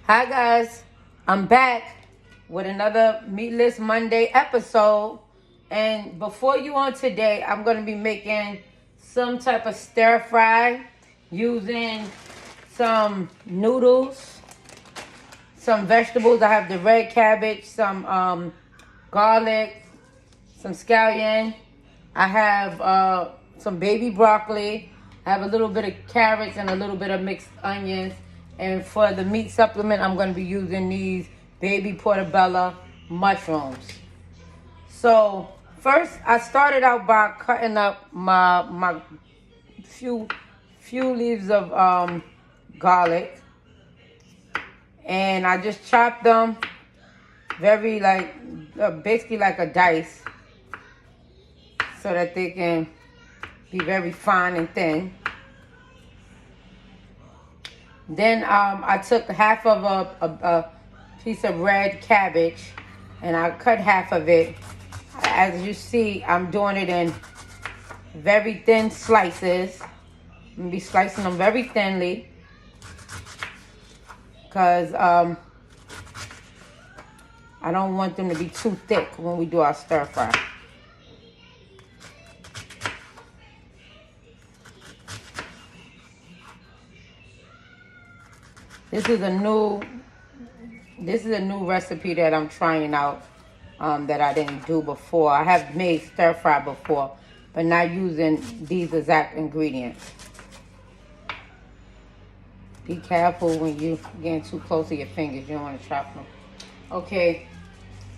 Hi guys, I'm back with another Meatless Monday episode. And before you on today, I'm going to be making some type of stir fry using some noodles, some vegetables. I have the red cabbage, some garlic, some scallion. I have some baby broccoli. I have a little bit of carrots and a little bit of mixed onions. And for the meat supplement, I'm going to be using these baby portobello mushrooms. So first, I started out by cutting up my few leaves of garlic, and I just chopped them very basically like a dice, so that they can be very fine and thin. Then I took half of a piece of red cabbage and I cut half of it. As you see, I'm doing it in very thin slices. I'm going to be slicing them very thinly because I don't want them to be too thick when we do our stir fry. This is a new recipe that I'm trying out that I didn't do before. I have made stir fry before, but not using these exact ingredients. Be careful when you're getting too close to your fingers. You don't want to chop them. Okay.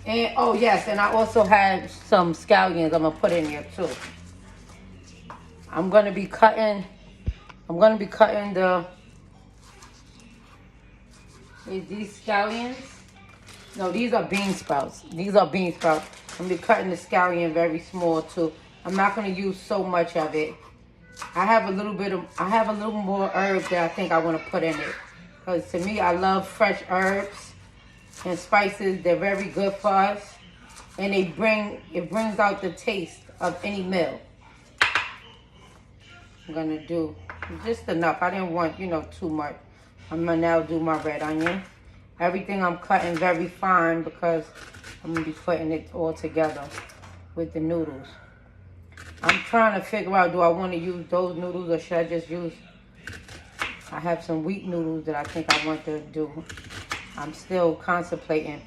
And oh yes, and I also have some scallions I'm gonna put in here too. I'm gonna be cutting these scallions. No, these are bean sprouts. I'm gonna be cutting the scallion very small too. I'm not gonna use so much of it. I have a little more herbs that I think I want to put in it. Because to me, I love fresh herbs and spices. They're very good for us. And it brings out the taste of any meal. I'm gonna do just enough. I didn't want, too much. I'm gonna now do my red onion. Everything I'm cutting very fine because I'm gonna be putting it all together with the noodles. I'm trying to figure out, do I want to use those noodles or should I just use, I have some wheat noodles that I think I want to do. I'm still contemplating.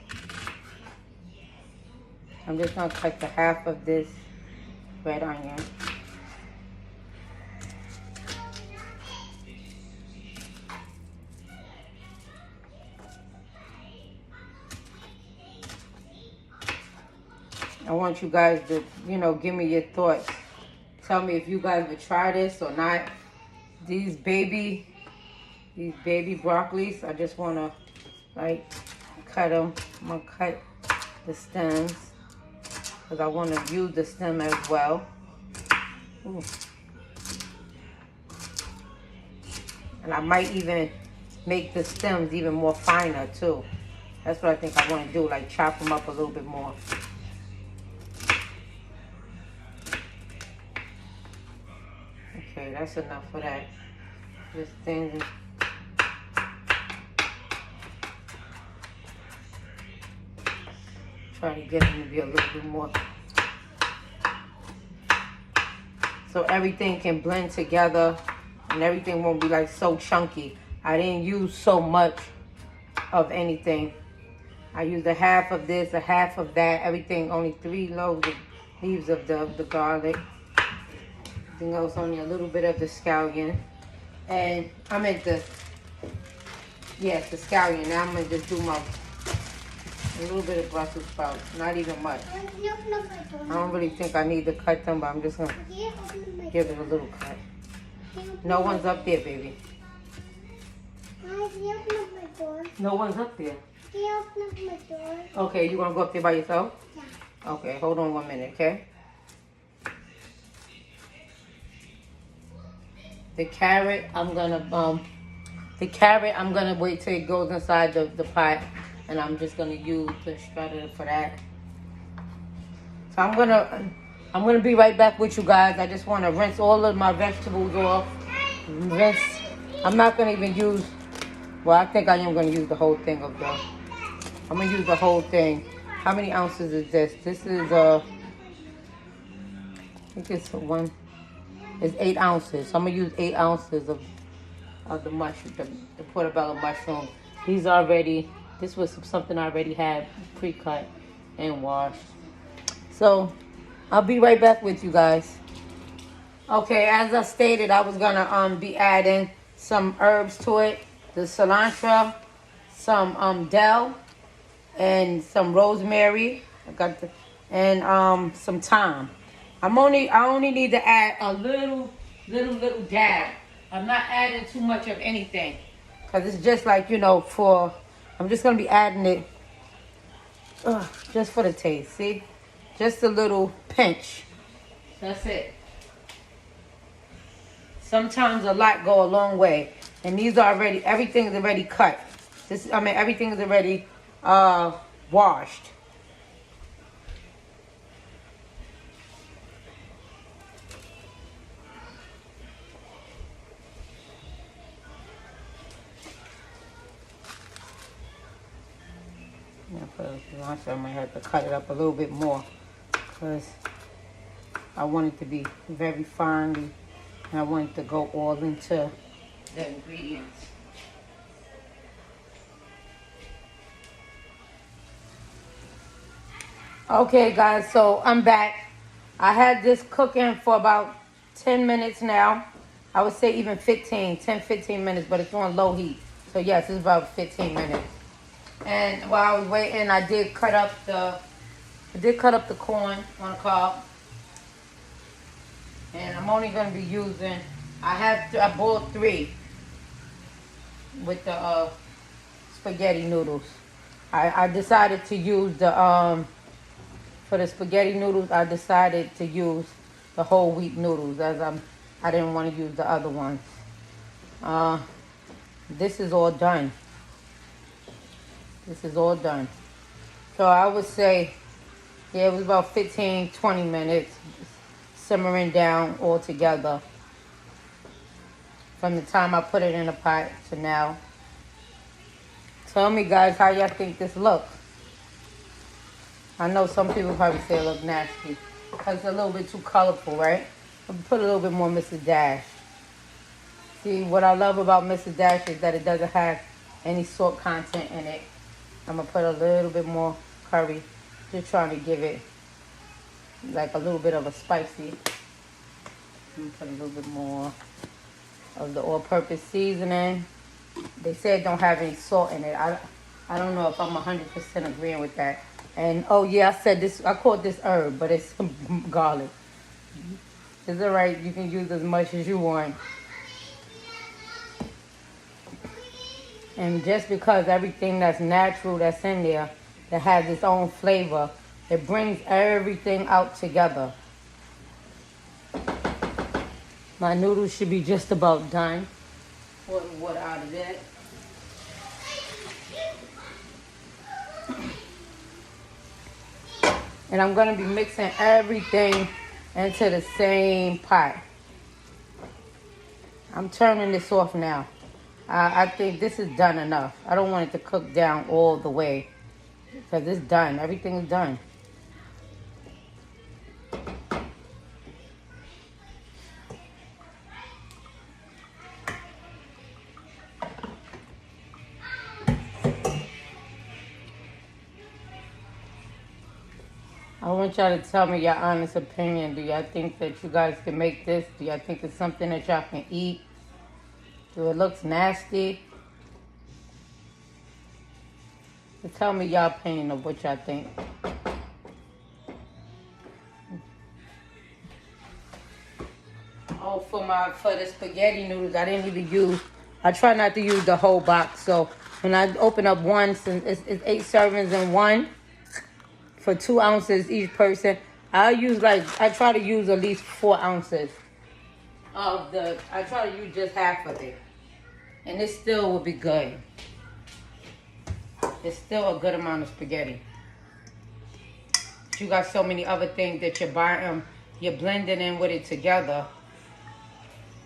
I'm just gonna cut the half of this red onion. I want you guys to, give me your thoughts. Tell me if you guys would try this or not. These baby broccolis, I just want to, cut them. I'm going to cut the stems because I want to use the stem as well. Ooh. And I might even make the stems even more finer, too. That's what I think I want to do, chop them up a little bit more. Okay, that's enough for that. Just thin. Try to get them to be a little bit more. So everything can blend together and everything won't be so chunky. I didn't use so much of anything. I used a half of this, a half of that. Everything, only 3 leaves of the garlic. Everything else, only a little bit of the scallion. And I meant the scallion. Now I'm going to just do a little bit of Brussels sprouts. Not even much. I don't really think I need to cut them, but I'm just going to give it a little cut. No one's up there, baby. No one's up there. Okay, you want to go up there by yourself? Yeah. Okay, hold on 1 minute, okay? The carrot, I'm gonna wait till it goes inside the pot, and I'm just gonna use the shredder for that. So I'm gonna be right back with you guys. I just want to rinse all of my vegetables off. I'm not gonna even use Well, I think I am going to use the whole thing of the... I'm going to use the whole thing. How many ounces is this? This is, I think it's one... It's 8 ounces. So I'm going to use 8 ounces of the mushroom, the portobello mushroom. These already... This was something I already had pre-cut and washed. So, I'll be right back with you guys. Okay, as I stated, I was gonna be adding some herbs to it. The cilantro, some dill, and some rosemary. I got the, and some thyme. I only need to add a little dab. I'm not adding too much of anything. Cause it's just like, you know, I'm just gonna be adding it just for the taste, see? Just a little pinch. That's it. Sometimes a lot go a long way. And these are already, everything is already cut. Everything is already washed. I might have to cut it up a little bit more because I want it to be very finely and I want it to go all into the ingredients. Okay guys, so I'm back. I had this cooking for about 10 minutes now. I would say even 10, 15 minutes, but it's on low heat. So yes, it's about 15 minutes. And while I was waiting, I did cut up the corn on the cob. And I'm only going to be using, I boiled 3 with the spaghetti noodles. I decided to use for the spaghetti noodles, I decided to use the whole wheat noodles as I didn't want to use the other ones. This is all done. This is all done. So I would say, yeah, it was about 15, 20 minutes simmering down all together. From the time I put it in the pot to now. Tell me guys how y'all think this looks. I know some people probably say it looks nasty. Because it's a little bit too colorful, right? I'll put a little bit more Mrs. Dash. See, what I love about Mrs. Dash is that it doesn't have any salt content in it. I'm going to put a little bit more curry. Just trying to give it like a little bit of a spicy. I'm going to put a little bit more of the all-purpose seasoning. They say it don't have any salt in it. I don't know if I'm 100% agreeing with that. And, oh yeah, I said this, I called this herb, but it's garlic. It's all right. You can use as much as you want. And just because everything that's natural that's in there, that has its own flavor, it brings everything out together. My noodles should be just about done. Pour the water out of it. And I'm going to be mixing everything into the same pot. I'm turning this off now. I think this is done enough. I don't want it to cook down all the way because it's done. Everything is done. I want y'all to tell me your honest opinion. Do y'all think that you guys can make this? Do y'all think it's something that y'all can eat? Do it looks nasty? So tell me y'all opinion of what y'all think. Oh, for the spaghetti noodles, I didn't even use. I try not to use the whole box. So when I open up one, since it's 8 servings in one for 2 ounces each person, I try to use at least 4 ounces I try to use just half of it. And it still will be good. It's still a good amount of spaghetti. But you got so many other things that you're blending in with it together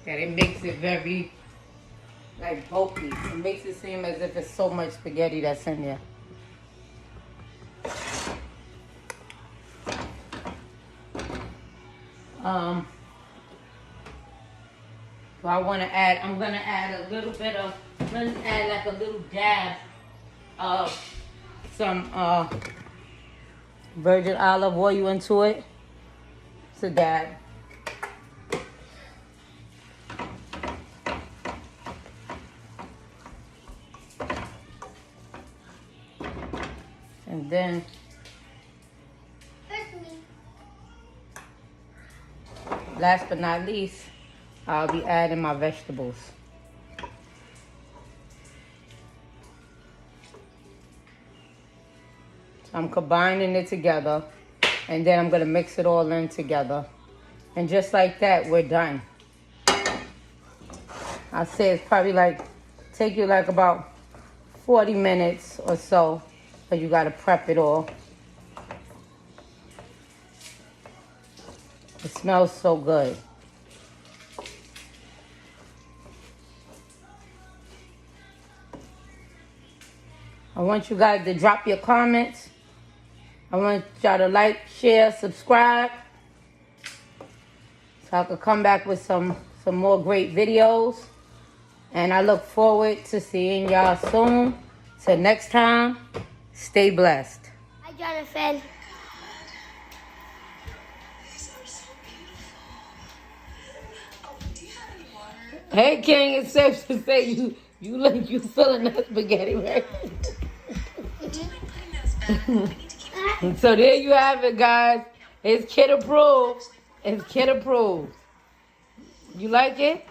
that it makes it very like bulky. It makes it seem as if it's so much spaghetti that's in there. So I'm gonna add a little bit of, let's add like a little dab of some virgin olive oil into it. It's a dab. And then last but not least, I'll be adding my vegetables. So I'm combining it together, and then I'm gonna mix it all in together. And just like that, we're done. I say it's probably take you about 40 minutes or so, but you gotta prep it all. It smells so good. I want you guys to drop your comments. I want y'all to like, share, subscribe, so I could come back with some more great videos. And I look forward to seeing y'all soon. Till next time, stay blessed. Hi, Jonathan. Hey, King, it's safe to say you feeling that spaghetti, right? So there you have it, guys. It's kid approved. It's kid approved. You like it?